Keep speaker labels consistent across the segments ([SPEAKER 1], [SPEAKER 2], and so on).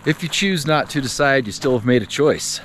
[SPEAKER 1] If you choose not to decide, you still have made a choice.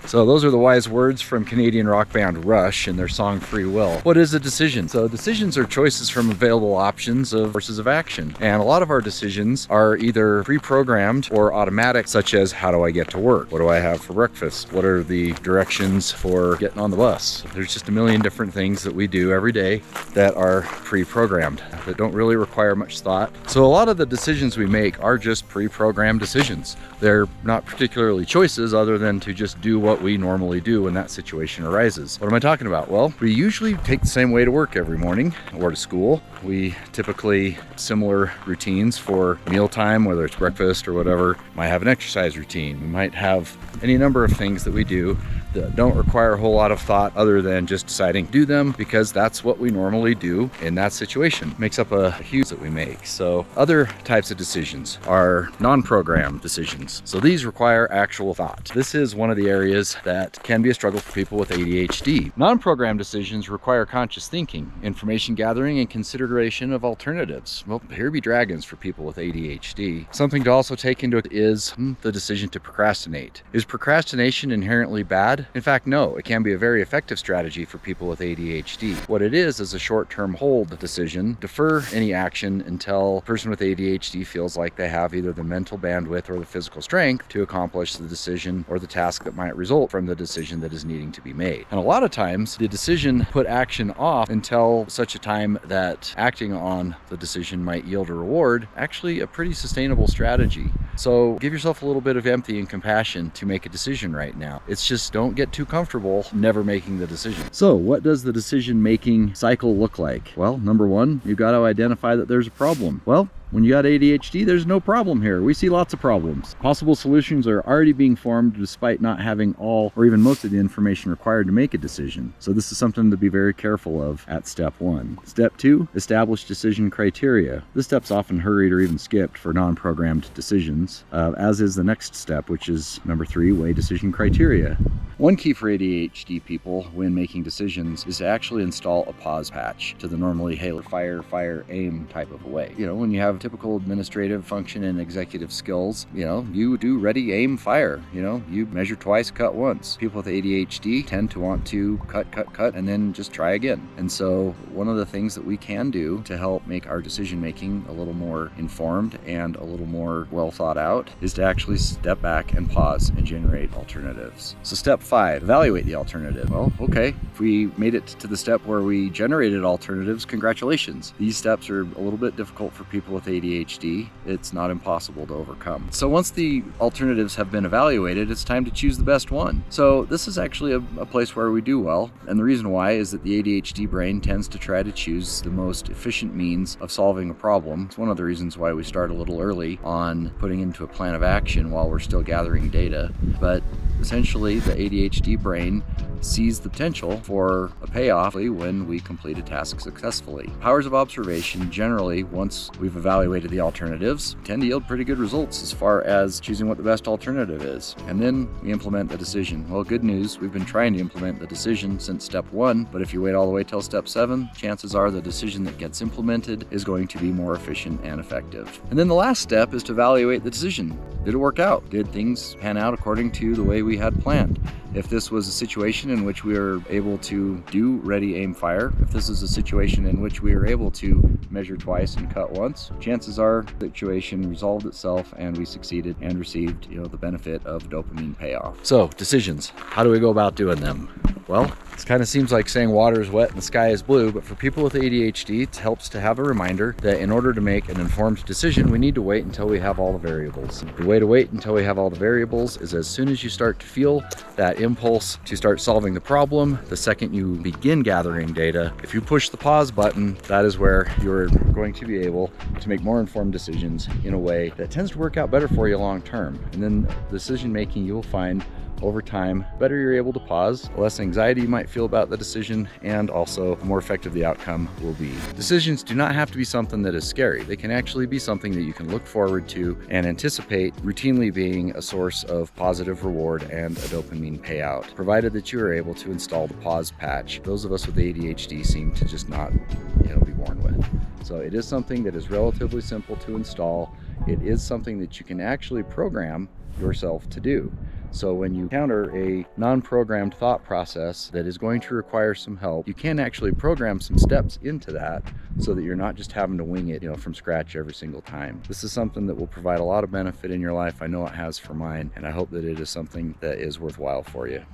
[SPEAKER 1] So those are the wise words from Canadian rock band Rush and their song Free Will. What is a decision? So decisions are choices from available options of courses of action. And a lot of our decisions are either pre-programmed or automatic, such as how do I get to work? What do I have for breakfast? What are the directions for getting on the bus? There's just a million different things that we do every day that are pre-programmed, that don't really require much thought. So a lot of the decisions we make are just pre-programmed decisions. They're not particularly choices other than to just do what we normally do when that situation arises. What am I talking about? Well, we usually take the same way to work every morning or to school. We typically similar routines for mealtime, whether it's breakfast or whatever. Might have an exercise routine. We might have any number of things that we do that don't require a whole lot of thought other than just deciding to do them because that's what we normally do in that situation. Makes up a huge that we make. So other types of decisions are non-programmed decisions. So these require actual thought. This is one of the areas that can be a struggle for people with ADHD. Non-programmed decisions require conscious thinking, information gathering, and consideration of alternatives. Well, here be dragons for people with ADHD. Something to also take into account is the decision to procrastinate. Is procrastination inherently bad? In fact, no. It can be a very effective strategy for people with ADHD. What it is a short-term hold decision. Defer any action until a person with ADHD feels like they have either the mental bandwidth or the physical strength to accomplish the decision or the task that might result from the decision that is needing to be made. And a lot of times, the decision put action off until such a time that acting on the decision might yield a reward, actually a pretty sustainable strategy. So give yourself a little bit of empathy and compassion to make a decision right now. It's just don't get too comfortable never making the decision. So what does the decision-making cycle look like? Well, number one, you've got to identify that there's a problem. Well, when you got ADHD, there's no problem here. We see lots of problems. Possible solutions are already being formed despite not having all or even most of the information required to make a decision. So this is something to be very careful of at step one. Step two, establish decision criteria. This step's often hurried or even skipped for non-programmed decisions, as is the next step, which is number three, weigh decision criteria. One key for ADHD people when making decisions is to actually install a pause patch to the normally hail, fire, aim type of a way. You know, when you have typical administrative function and executive skills, you do ready, aim, fire. You measure twice, cut once. People with ADHD tend to want to cut, and then just try again. And so one of the things that we can do to help make our decision making a little more informed and a little more well thought out is to actually step back and pause and generate alternatives. So step 5, evaluate the alternative. Well, okay, if we made it to the step where we generated alternatives, congratulations. These steps are a little bit difficult for people with ADHD. It's not impossible to overcome. So once the alternatives have been evaluated, it's time to choose the best one. So this is actually a place where we do well. And the reason why is that the ADHD brain tends to try to choose the most efficient means of solving a problem. It's one of the reasons why we start a little early on putting into a plan of action while we're still gathering data. But essentially, the ADHD brain sees the potential for a payoff when we complete a task successfully. Powers of observation generally, once we've evaluated the alternatives, tend to yield pretty good results as far as choosing what the best alternative is. And then we implement the decision. Well, good news, we've been trying to implement the decision since step 1, but if you wait all the way till step 7, chances are the decision that gets implemented is going to be more efficient and effective. And then the last step is to evaluate the decision. Did it work out? Did things pan out according to the way we had planned? If this was a situation in which we were able to do ready, aim, fire, if this is a situation in which we were able to measure twice and cut once, chances are the situation resolved itself and we succeeded and received, the benefit of dopamine payoff. So, decisions. How do we go about doing them? Well, it kind of seems like saying water is wet and the sky is blue, but for people with ADHD, it helps to have a reminder that in order to make an informed decision, we need to wait until we have all the variables. The way to wait until we have all the variables is as soon as you start to feel that impulse to start solving the problem, the second you begin gathering data, if you push the pause button, that is where you're going to be able to make more informed decisions in a way that tends to work out better for you long term. And then decision making, you will find over time, the better you're able to pause, the less anxiety you might feel about the decision, and also the more effective the outcome will be. Decisions do not have to be something that is scary. They can actually be something that you can look forward to and anticipate routinely being a source of positive reward and a dopamine payout, provided that you are able to install the pause patch. Those of us with ADHD seem to just not, be born with. So it is something that is relatively simple to install. it is something that you can actually program yourself to do. So when you encounter a non-programmed thought process that is going to require some help, you can actually program some steps into that so that you're not just having to wing it, from scratch every single time. This is something that will provide a lot of benefit in your life. I know it has for mine, and I hope that it is something that is worthwhile for you.